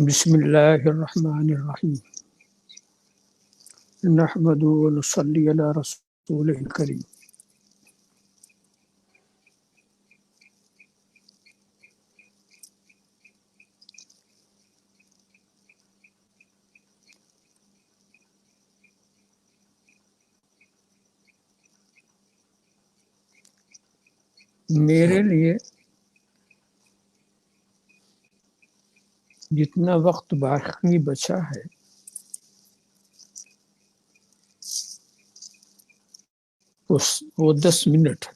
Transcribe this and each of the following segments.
بسم اللہ الرحمن الرحیم نحمد و نصلی علی رسول الکریم. میرے لیے جتنا وقت باقی بچا ہے وہ 10 منٹ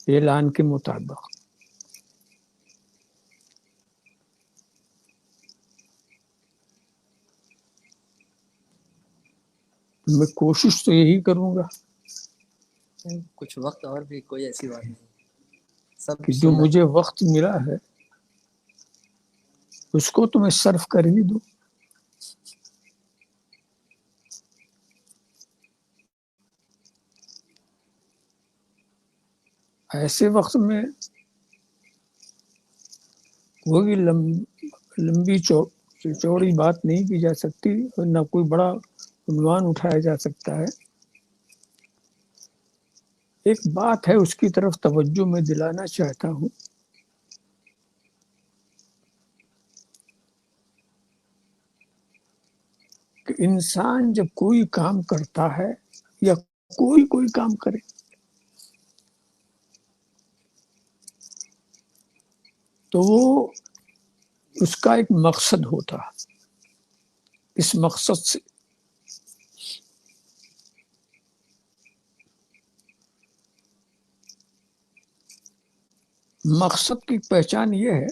اعلان کے مطابق. میں کوشش تو یہی کروں گا کچھ وقت اور بھی کوئی ایسی بات نہیں سب کہ جو مجھے وقت ملا ہے اس کو تو میں صرف کر ہی دوں. ایسے وقت میں کوئی لمبی چوڑی بات نہیں کی جا سکتی اور نہ کوئی بڑا عنوان اٹھایا جا سکتا ہے. ایک بات ہے اس کی طرف توجہ میں دلانا چاہتا ہوں کہ انسان جب کوئی کام کرتا ہے یا کوئی کام کرے تو وہ اس کا ایک مقصد ہوتا ہے. اس مقصد سے مقصد کی پہچان یہ ہے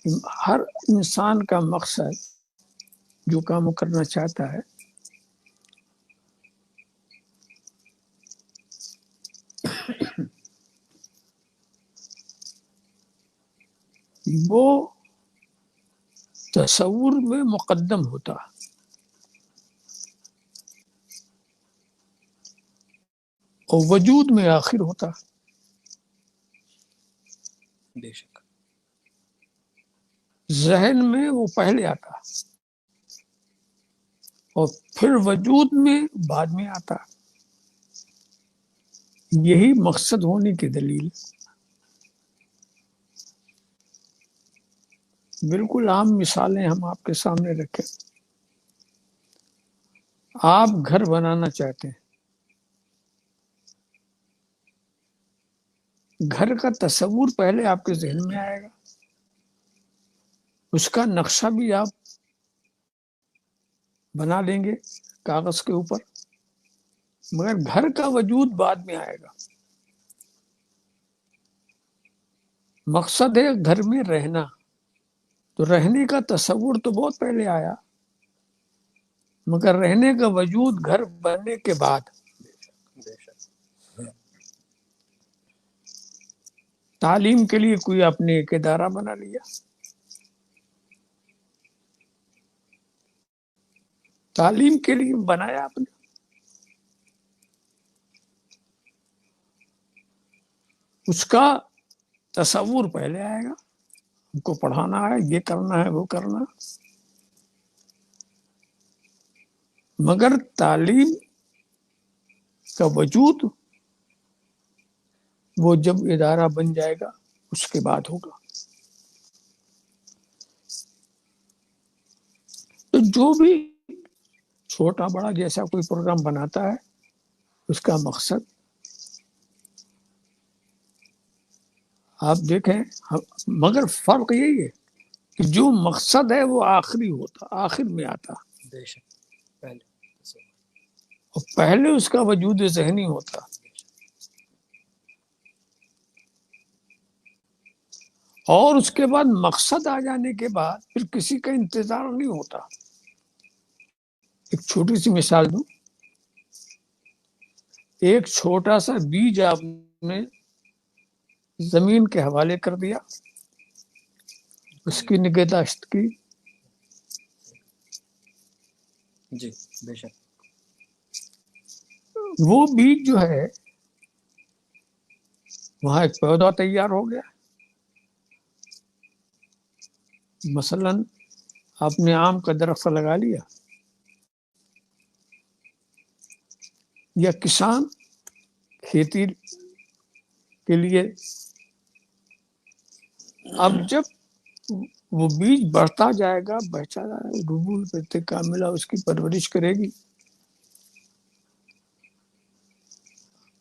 کہ ہر انسان کا مقصد جو کام کرنا چاہتا ہے وہ تصور میں مقدم ہوتا اور وجود میں آخر ہوتا. بے شک ذہن میں وہ پہلے آتا اور پھر وجود میں بعد میں آتا. یہی مقصد ہونے کی دلیل. بالکل عام مثالیں ہم آپ کے سامنے رکھیں. آپ گھر بنانا چاہتے ہیں، گھر کا تصور پہلے آپ کے ذہن میں آئے گا، اس کا نقشہ بھی آپ بنا لیں گے کاغذ کے اوپر، مگر گھر کا وجود بعد میں آئے گا. مقصد ہے گھر میں رہنا، تو رہنے کا تصور تو بہت پہلے آیا، مگر رہنے کا وجود گھر بننے کے بعد. بے شک تعلیم کے لیے کوئی اپنے ایک ادارہ بنا لیا، تعلیم کے لیے بنایا آپ نے، اس کا تصور پہلے آئے گا، ہم کو پڑھانا ہے، یہ کرنا ہے، وہ کرنا. مگر تعلیم کا وجود وہ جب ادارہ بن جائے گا اس کے بعد ہوگا. تو جو بھی چھوٹا بڑا جیسا کوئی پروگرام بناتا ہے اس کا مقصد آپ دیکھیں، مگر فرق یہی ہے کہ جو مقصد ہے وہ آخری ہوتا، آخر میں آتا، بے شک پہلے اور پہلے اس کا وجود ذہنی ہوتا. اور اس کے بعد مقصد آ جانے کے بعد پھر کسی کا انتظار نہیں ہوتا. ایک چھوٹی سی مثال دوں. ایک چھوٹا سا بیج آپ نے زمین کے حوالے کر دیا، اس کی نگہداشت کی، جی بے شک وہ بیج جو ہے وہاں ایک پودا تیار ہو گیا. مثلا آپ نے آم کا درخت لگا لیا، یا کسان کھیتی کے لیے، اب جب وہ بیج بڑھتا جائے گا، بڑھتا جائے گا، ربول پتے کاملہ اس کی پرورش کرے گی.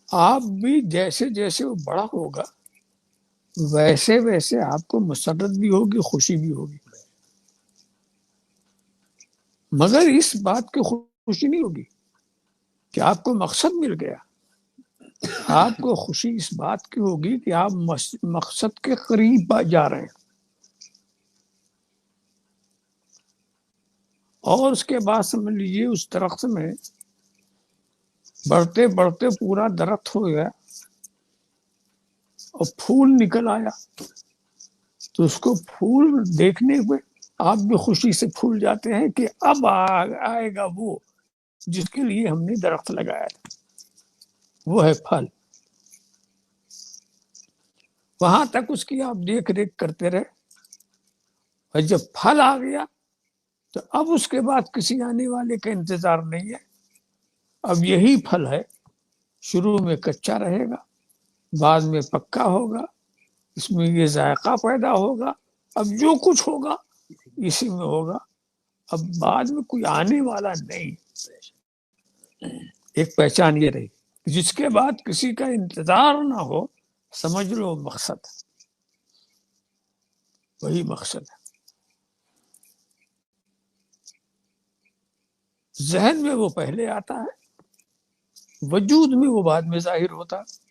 آپ بھی جیسے جیسے وہ بڑا ہوگا ویسے ویسے آپ کو مسرت بھی ہوگی، خوشی بھی ہوگی. مگر اس بات کی خوشی نہیں ہوگی کہ آپ کو مقصد مل گیا. آپ کو خوشی اس بات کی ہوگی کہ آپ مقصد کے قریب جا رہے ہیں. اور اس کے بعد سمجھ لیجیے اس درخت میں بڑھتے بڑھتے پورا درخت ہو گیا اور پھول نکل آیا، تو اس کو پھول دیکھنے میں آپ بھی خوشی سے پھول جاتے ہیں کہ اب آئے گا وہ جس کے لیے ہم نے درخت لگایا تھا، وہ ہے پھل. وہاں تک اس کی آپ دیکھ ریکھ کرتے رہے، اور جب پھل آ گیا تو اب اس کے بعد کسی آنے والے کا انتظار نہیں ہے. اب یہی پھل ہے، شروع میں کچا رہے گا، بعد میں پکا ہوگا، اس میں یہ ذائقہ پیدا ہوگا، اب جو کچھ ہوگا اسی میں ہوگا. اب بعد میں کوئی آنے والا نہیں. ایک پہچان یہ رہی، جس کے بعد کسی کا انتظار نہ ہو، سمجھ لو مقصد، وہی مقصد ہے. ذہن میں وہ پہلے آتا ہے، وجود میں وہ بعد میں ظاہر ہوتا ہے.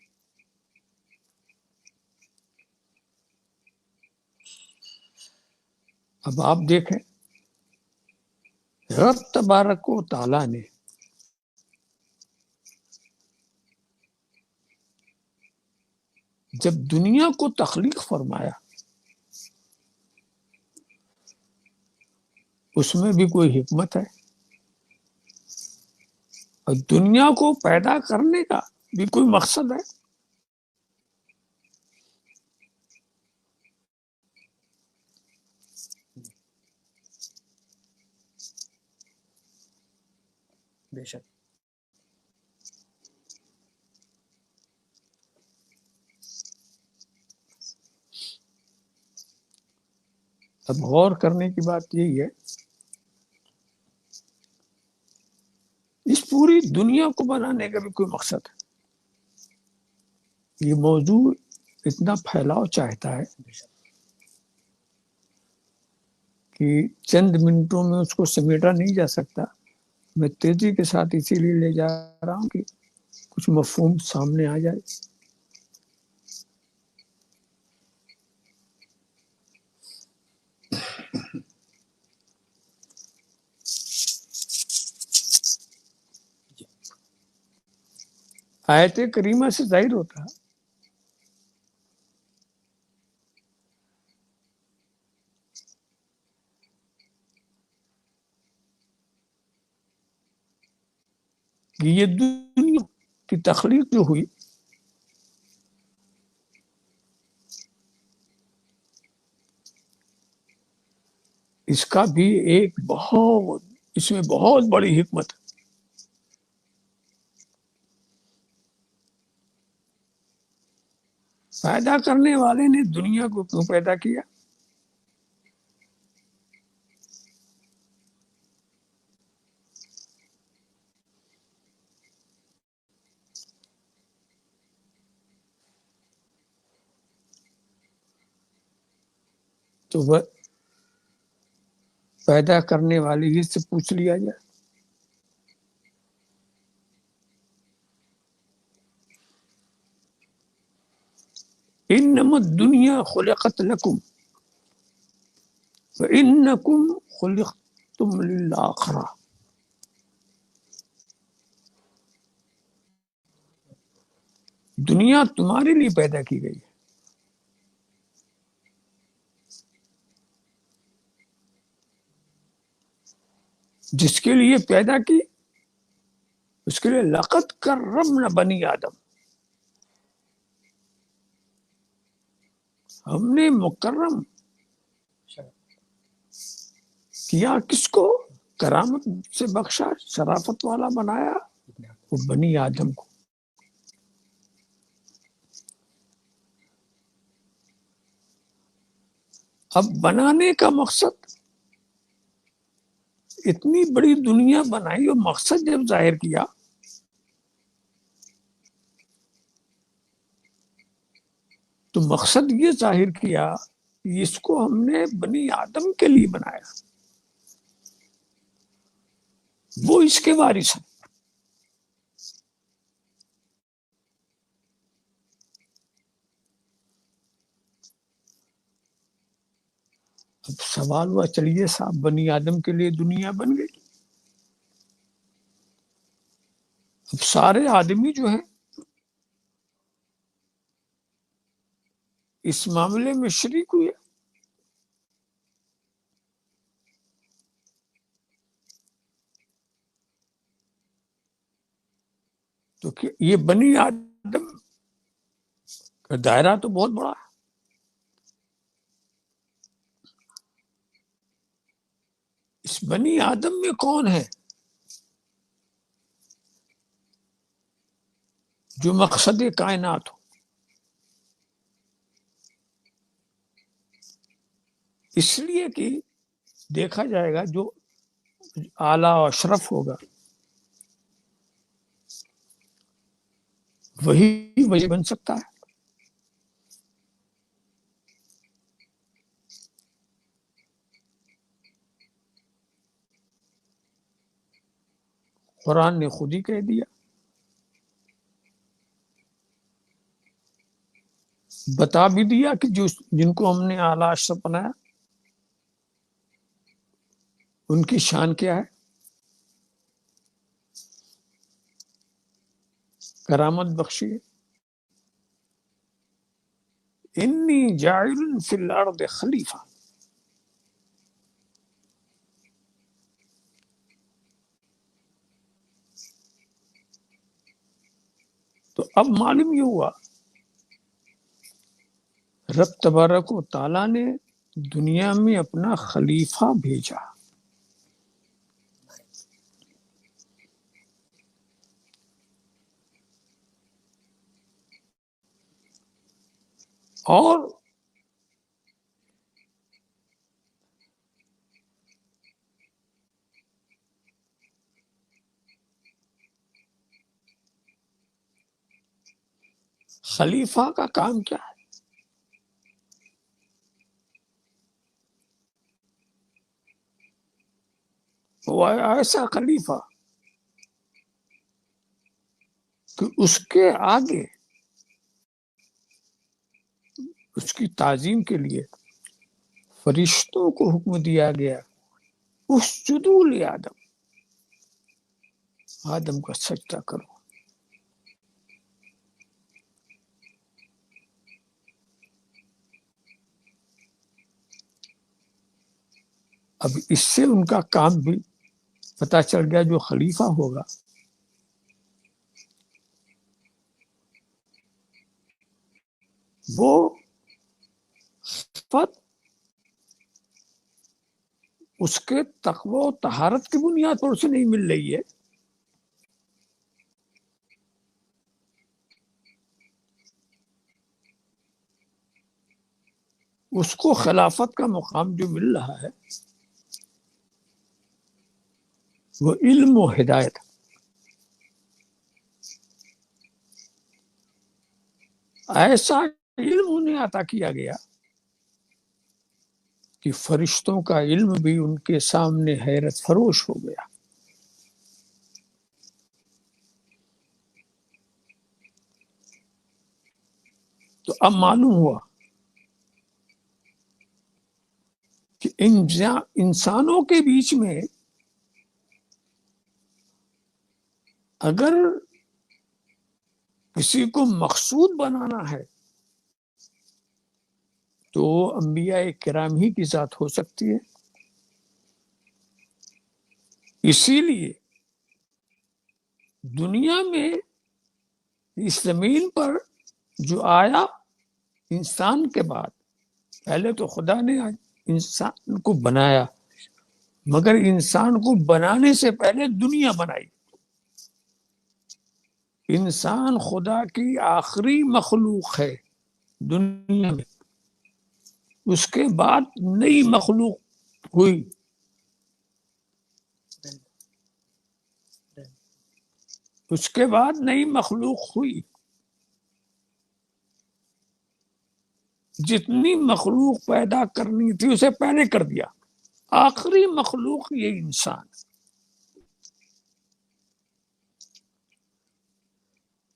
اب آپ دیکھیں، رب تبارک و تعالیٰ نے جب دنیا کو تخلیق فرمایا، اس میں بھی کوئی حکمت ہے، اور دنیا کو پیدا کرنے کا بھی کوئی مقصد ہے. بے شک. اب غور کرنے کی بات یہی ہے، اس پوری دنیا کو بنانے کا بھی کوئی مقصد ہے. یہ موضوع اتنا پھیلاؤ چاہتا ہے کہ چند منٹوں میں اس کو سمیٹا نہیں جا سکتا. میں تیزی کے ساتھ اسی لیے لے جا رہا ہوں کہ کچھ مفہوم سامنے آ جائے. آیت کریمہ سے ظاہر ہوتا ہے کہ یہ دنیا کی تخلیق جو ہوئی، اس کا بھی ایک اس میں بہت بڑی حکمت ہے. پیدا کرنے والے نے دنیا کو کیوں پیدا کیا؟ تو وہ پیدا کرنے والے ہی سے پوچھ لیا جائے. انما الدنیا خلقت لکم وانکم خلقتم للآخرہ. دنیا تمہارے لیے پیدا کی گئی ہے، جس کے لیے پیدا کی اس کے لیے لقد کرمنا بنی آدم. ہم نے مکرم کیا کس کو؟ کرامت سے بخشا، شرافت والا بنایا وہ بنی آدم کو۔ اب بنانے کا مقصد، اتنی بڑی دنیا بنائی اور مقصد جب ظاہر کیا تو مقصد یہ ظاہر کیا کہ اس کو ہم نے بنی آدم کے لیے بنایا، وہ اس کے وارث ہیں۔ اب سوال ہوا چلیے صاحب بنی آدم کے لیے دنیا بن گئی، اب سارے آدمی جو ہیں اس معاملے میں شریک ہوئے، تو کہ یہ بنی آدم کا دائرہ تو بہت بڑا ہے۔ اس بنی آدم میں کون ہے جو مقصد کائنات ہو؟ اس لیے کہ دیکھا جائے گا جو اعلیٰ و اشرف ہوگا وہی ولی بن سکتا ہے۔ قرآن نے خود ہی کہہ دیا، بتا بھی دیا کہ جن کو ہم نے اعلیٰ اشرف بنایا ان کی شان کیا ہے، کرامت بخشی ہے۔ انی جاعل فی الارض خلیفہ، تو اب معلوم یہ ہوا رب تبارک و تعالیٰ نے دنیا میں اپنا خلیفہ بھیجا، اور خلیفہ کا کام کیا ہے؟ وہ ایسا خلیفہ کہ اس کے آگے اس کی تعظیم کے لیے فرشتوں کو حکم دیا گیا اسجدوا لآدم، آدم کا سجدہ کرو۔ اب اس سے ان کا کام بھی پتہ چل گیا، جو خلیفہ ہوگا وہ خلافت اس کے تقوی و طہارت کی بنیاد پر اسے نہیں مل رہی ہے، اس کو خلافت کا مقام جو مل رہا ہے وہ علم و ہدایت۔ ایسا علم انہیں عطا کیا گیا کہ فرشتوں کا علم بھی ان کے سامنے حیرت فروش ہو گیا۔ تو اب معلوم ہوا کہ انسانوں کے بیچ میں اگر کسی کو مقصود بنانا ہے تو انبیاء کرام ہی کی ذات ہو سکتی ہے۔ اسی لیے دنیا میں اس زمین پر جو آیا انسان کے بعد پہلے تو خدا نے انسان کو بنایا، مگر انسان کو بنانے سے پہلے دنیا بنائی۔ انسان خدا کی آخری مخلوق ہے دنیا میں، اس کے بعد نئی مخلوق ہوئی۔ اس کے بعد نئی مخلوق ہوئی۔ جتنی مخلوق پیدا کرنی تھی اسے پہلے کر دیا، آخری مخلوق یہ انسان۔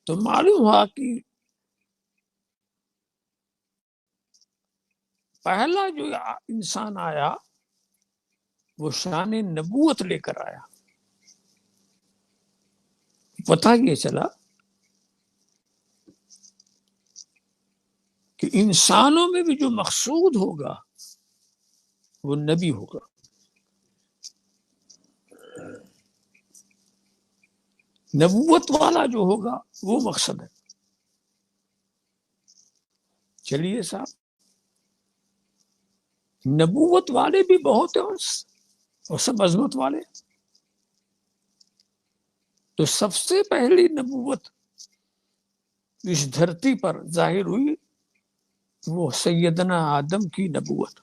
تو معلوم ہوا کہ پہلا جو انسان آیا وہ شان نبوت لے کر آیا۔ پتہ یہ چلا کہ انسانوں میں بھی جو مقصود ہوگا وہ نبی ہوگا۔ نبوت والا جو ہوگا وہ مقصد ہے۔ چلیے صاحب، نبوت والے بھی بہت ہیں اور سب عظمت والے۔ تو سب سے پہلی نبوت اس دھرتی پر ظاہر ہوئی وہ سیدنا آدم کی نبوت۔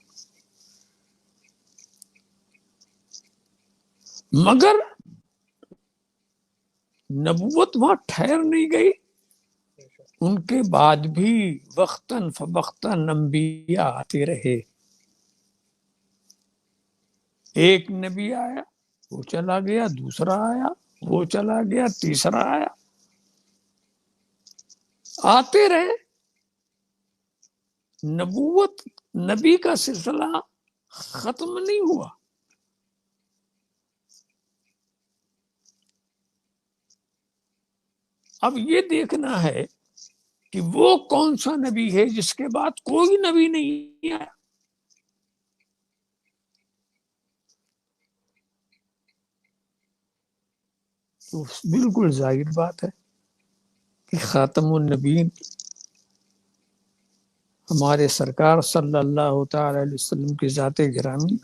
مگر نبوت وہاں ٹھہر نہیں گئی، ان کے بعد بھی وقتاً فوقتاً انبیاء آتے رہے۔ ایک نبی آیا، وہ چلا گیا، دوسرا آیا، وہ چلا گیا، تیسرا آیا، آتے رہے۔ نبوت، نبی کا سلسلہ ختم نہیں ہوا۔ اب یہ دیکھنا ہے کہ وہ کون سا نبی ہے جس کے بعد کوئی نبی نہیں آیا۔ تو بالکل ظاہر بات ہے کہ خاتم النبیین ہمارے سرکار صلی اللہ تعالی علیہ وسلم کی ذات گرامی،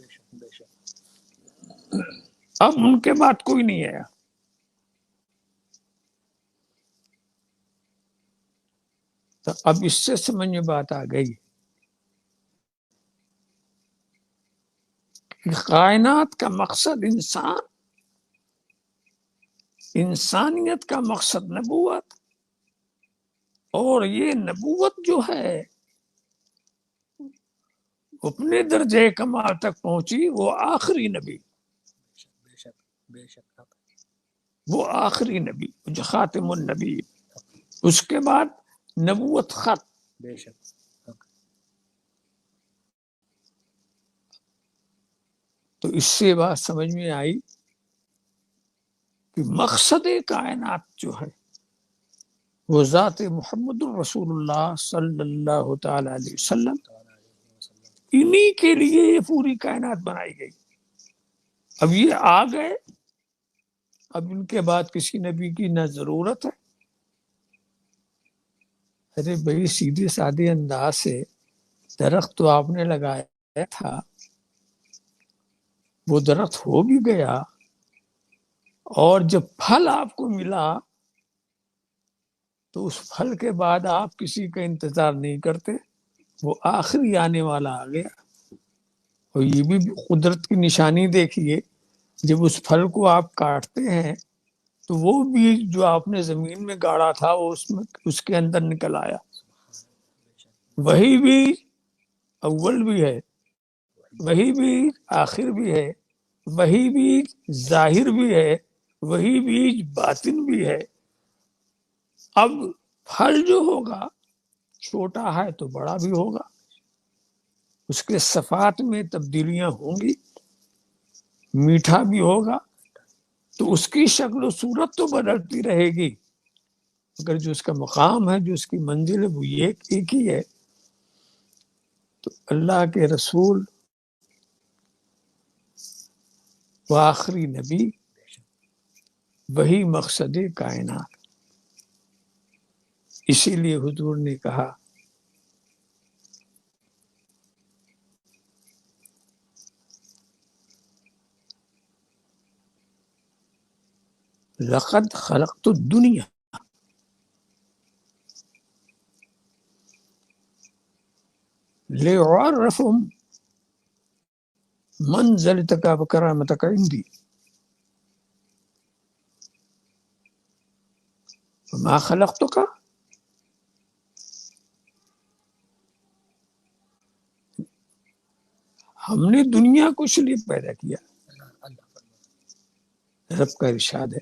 اب ان کے بعد کوئی نہیں آیا۔ تو اب اس سے سمجھ میں بات آ گئی کہ کائنات کا مقصد انسانیت کا مقصد نبوت، اور یہ نبوت جو ہے اپنے درجے کمال تک پہنچی، وہ آخری نبی، وہ آخری نبی جو خاتم النبی، اس کے بعد نبوت ختم۔ بے شک۔ تو اس سے بات سمجھ میں آئی کہ مقصد کائنات جو ہے وہ ذات محمد الرسول اللہ صلی اللہ تعالی علیہ وسلم، انہی کے لیے یہ پوری کائنات بنائی گئی۔ اب یہ آ گئے، اب ان کے بعد کسی نبی کی نہ ضرورت ہے۔ ارے بھائی، سیدھے سادے انداز سے درخت تو آپ نے لگایا تھا، وہ درخت ہو بھی گیا، اور جب پھل آپ کو ملا تو اس پھل کے بعد آپ کسی کا انتظار نہیں کرتے، وہ آخری آنے والا آ گیا۔ اور یہ بھی قدرت کی نشانی دیکھیے، جب اس پھل کو آپ کاٹتے ہیں تو وہ بیج جو آپ نے زمین میں گاڑا تھا وہ اس کے اندر نکل آیا۔ وہی بیج اول بھی ہے، وہی بیج آخر بھی ہے، وہی بیج ظاہر بھی ہے، وہی بیج باطن بھی ہے۔ اب پھل جو ہوگا چھوٹا ہے تو بڑا بھی ہوگا، اس کے صفات میں تبدیلیاں ہوں گی، میٹھا بھی ہوگا، تو اس کی شکل و صورت تو بدلتی رہے گی، مگر جو اس کا مقام ہے، جو اس کی منزل ہے، وہ ایک ہی ہے۔ تو اللہ کے رسول وہ آخری نبی، وہی مقصد کائنات۔ اسی لیے حضور نے کہا لقد خلقت الدنیا لأعرفهم منزلتك وكرامتك عندي وما خلقتك ہم نے دنیا کو اس لیے پیدا کیا. رب کا ارشاد ہے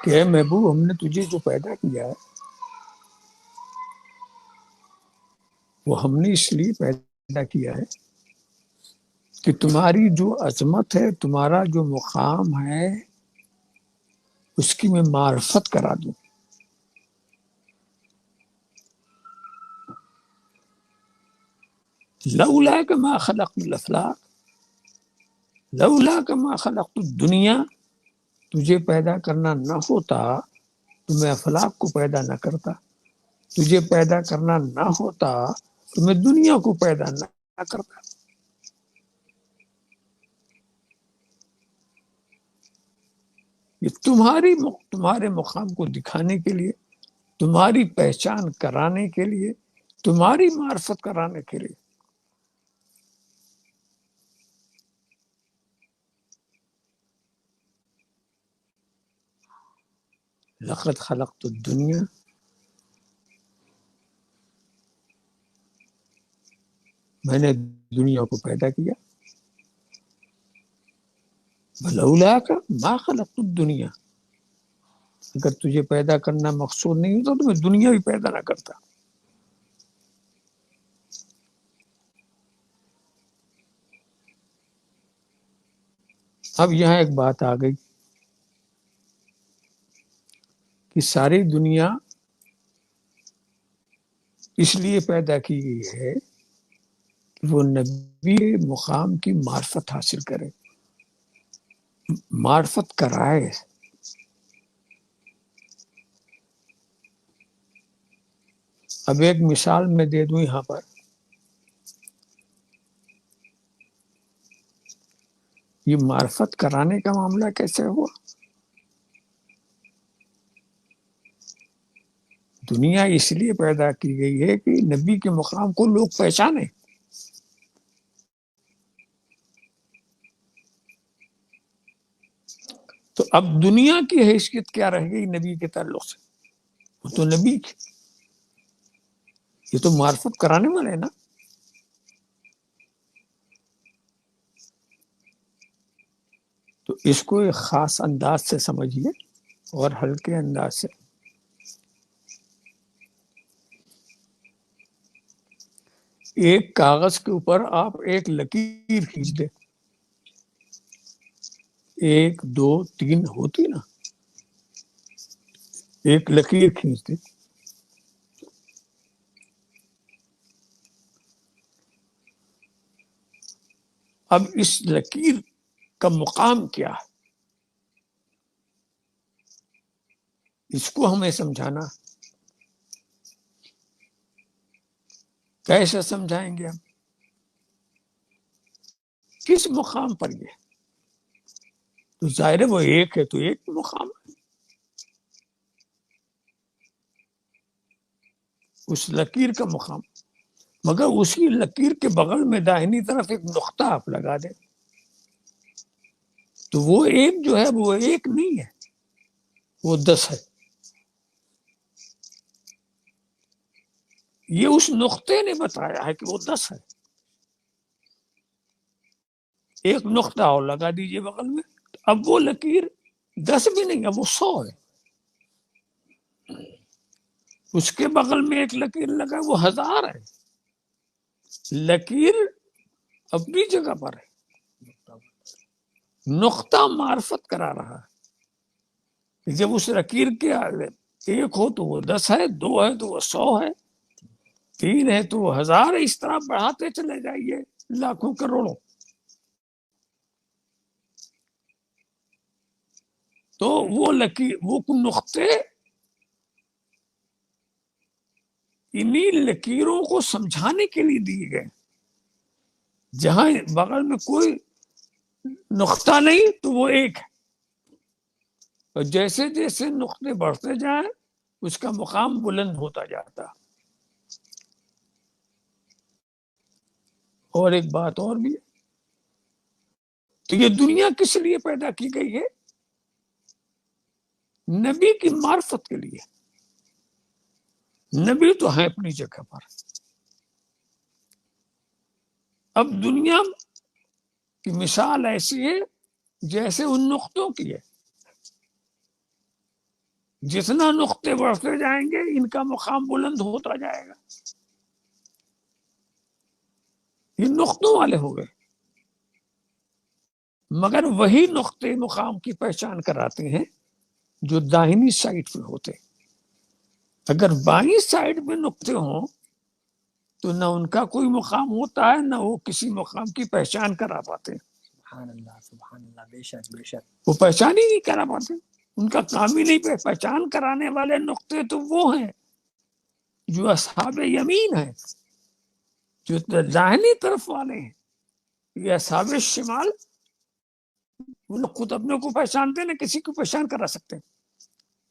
کہ اے محبوب ہم نے تجھے جو پیدا کیا ہے وہ ہم نے اس لیے پیدا کیا ہے کہ تمہاری جو عظمت ہے، تمہارا جو مقام ہے، اس کی میں معرفت کرا دوں. لولا کہ ما خلقت الافلاق، لولا کہ ما خلقت الدنیا، تجھے پیدا کرنا نہ ہوتا تو میں افلاق کو پیدا نہ کرتا، تجھے پیدا کرنا نہ ہوتا تو میں دنیا کو پیدا نہ کرتا. یہ تمہارے مقام کو دکھانے کے لیے، تمہاری پہچان کرانے کے لیے، تمہاری معرفت کرانے کے لیے. لقد خلقت الدنیا، میں نے دنیا کو پیدا کیا. لولا کا ما خلقت الدنیا، اگر تجھے پیدا کرنا مقصود نہیں ہوتا تو میں دنیا بھی پیدا نہ کرتا. اب یہاں ایک بات آ گئی کہ ساری دنیا اس لیے پیدا کی گئی ہے کہ وہ نبی مقام کی معرفت حاصل کرے، معرفت کرائے. اب ایک مثال میں دے دوں یہاں پر. یہ معرفت کرانے کا معاملہ کیسے ہوا؟ دنیا اس لیے پیدا کی گئی ہے کہ نبی کے مقام کو لوگ پہچانے. تو اب دنیا کی حیثیت کیا رہ گئی نبی کے تعلق سے؟ وہ تو نبی کی، یہ تو معرفت کرانے والے نا. تو اس کو ایک خاص انداز سے سمجھیے اور ہلکے انداز سے. ایک کاغذ کے اوپر آپ ایک لکیر کھینچ دیں، 1 2 3 ہوتی نا، ایک لکیر کھینچ دیں. اب اس لکیر کا مقام کیا ہے، اس کو ہمیں سمجھانا. کیسے سمجھائیں گے ہم؟ کس مقام پر یہ؟ تو ظاہر ہے وہ ایک ہے تو ایک مقام ہے. اس لکیر کا مقام، مگر اسی لکیر کے بغل میں داہنی طرف ایک نقطہ آپ لگا دیں تو وہ ایک جو ہے وہ ایک نہیں ہے، وہ 10 ہے. یہ اس نقطے نے بتایا ہے کہ وہ 10 ہے. ایک نقطہ اور لگا دیجئے بغل میں، اب وہ لکیر 10 بھی نہیں ہے، وہ 100 ہے. اس کے بغل میں ایک لکیر لگا، وہ 1000 ہے. لکیر اپنی جگہ پر ہے، نقطہ معرفت کرا رہا ہے. جب اس لکیر کے آگے 1 ہو تو وہ 10 ہے، 2 ہے تو وہ 100 ہے، 3 ہے تو وہ 1000 ہے. اس طرح بڑھاتے چلے جائیے لاکھوں کروڑوں. تو وہ لکیر، وہ نقطے انہی لکیروں کو سمجھانے کے لیے دیے گئے. جہاں بغل میں کوئی نقطہ نہیں تو وہ ایک ہے، اور جیسے جیسے نقطے بڑھتے جائیں اس کا مقام بلند ہوتا جاتا۔ اور ایک بات اور بھی ہے، تو یہ دنیا کس لیے پیدا کی گئی ہے؟ نبی کی معرفت کے لیے۔ نبی تو ہے اپنی جگہ پر، اب دنیا کی مثال ایسی ہے جیسے ان نقطوں کی ہے، جتنا نقطے بڑھتے جائیں گے ان کا مقام بلند ہوتا جائے گا۔ یہ نقطوں والے ہو گئے، مگر وہی نقطے مقام کی پہچان کراتے ہیں جو داہنی سائڈ پہ ہوتے۔ اگر بائیں سائڈ میں نقطے ہوں تو نہ ان کا کوئی مقام ہوتا ہے، نہ وہ کسی مقام کی پہچان کرا پاتے، سبحان اللہ، بے شک بے شک۔ وہ پہچان ہی نہیں کرا پاتے، ان کا کام ہی نہیں۔ پہچان کرانے والے نقطے تو وہ ہیں جو اصحاب یمین ہیں، جو داہنی طرف والے ہیں۔ یہ اصحاب شمال وہ لوگ خود اپنے کو پہچانتے نہ کسی کو پہچان کرا سکتے،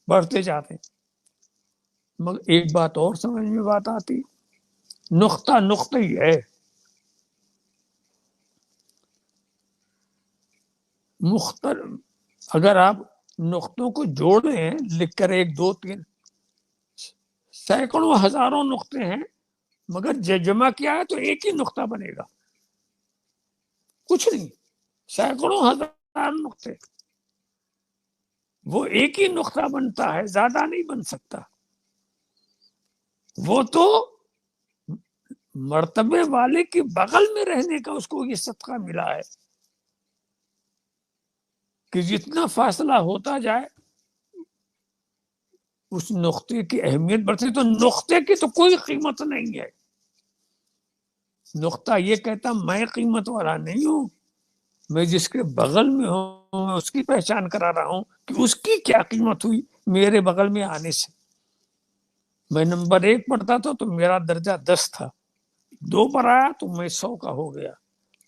بڑھتے جاتے۔ مگر ایک بات اور سمجھ میں بات آتی، نقطہ نقطہ ہی ہے، مختلف اگر آپ نقطوں کو جوڑ رہے ہیں لکھ کر 1 2 3 سینکڑوں ہزاروں نقطے ہیں، مگر جمع کیا ہے تو ایک ہی نقطہ بنے گا، کچھ نہیں، سینکڑوں ہزار نقطے، وہ ایک ہی نقطہ بنتا ہے، زیادہ نہیں بن سکتا۔ وہ تو مرتبے والے کے بغل میں رہنے کا اس کو یہ صدقہ ملا ہے کہ جتنا فاصلہ ہوتا جائے اس نقطے کی اہمیت بڑھتی، تو نقطے کی تو کوئی قیمت نہیں ہے۔ نقطہ یہ کہتا میں قیمت والا نہیں ہوں، میں جس کے بغل میں ہوں میں اس کی پہچان کرا رہا ہوں کہ اس کی کیا قیمت ہوئی میرے بغل میں آنے سے۔ میں نمبر 1 پڑھتا تھا تو میرا درجہ 10 تھا، 2 پر آیا تو میں 100 کا ہو گیا،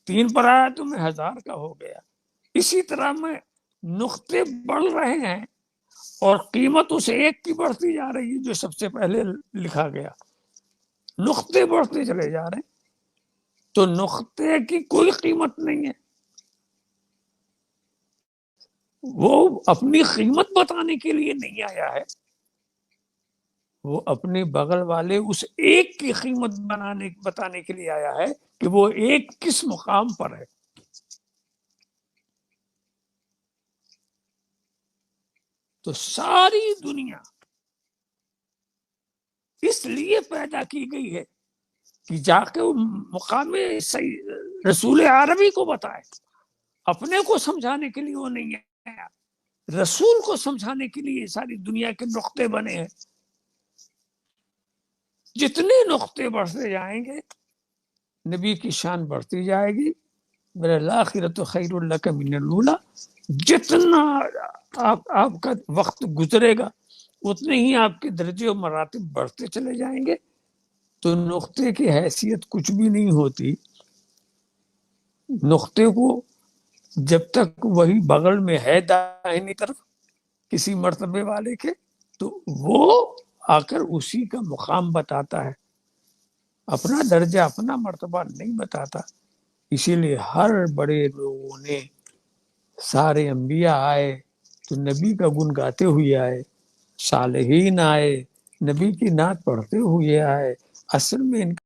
3 پر آیا تو میں 1000 کا ہو گیا۔ اسی طرح میں نقطے بڑھ رہے ہیں اور قیمت اس ایک کی بڑھتی جا رہی ہے جو سب سے پہلے لکھا گیا۔ نقطے بڑھتے چلے جا رہے ہیں تو نقطے کی کوئی قیمت نہیں ہے، وہ اپنی قیمت بتانے کے لیے نہیں آیا ہے، وہ اپنے بغل والے اس ایک کی قیمت بتانے کے لیے آیا ہے کہ وہ ایک کس مقام پر ہے۔ تو ساری دنیا اس لیے پیدا کی گئی ہے کہ جا کے وہ مقام رسول عربی کو بتائے، اپنے کو سمجھانے کے لیے وہ نہیں آیا، رسول کو سمجھانے کے لیے ساری دنیا کے نقطے بنے ہیں۔ جتنے نقطے بڑھتے جائیں گے نبی کی شان بڑھتی جائے گی۔ میرا الآخرۃ خیر لک من الاولی، جتنا آپ کا وقت گزرے گا اتنے ہی آپ کے درجے و مراتب بڑھتے چلے جائیں گے۔ تو نقطے کی حیثیت کچھ بھی نہیں ہوتی، نقطے کو جب تک وہی بغل میں ہے داہنی طرف کسی مرتبے والے کے تو وہ آ کر اسی کا مقام بتاتا ہے، اپنا درجہ اپنا مرتبہ نہیں بتاتا۔ اسی لیے ہر بڑے لوگوں نے، سارے انبیاء آئے تو نبی کا گن گاتے ہوئے آئے، صالحین آئے نبی کی نعت پڑھتے ہوئے آئے۔ اصل میں ان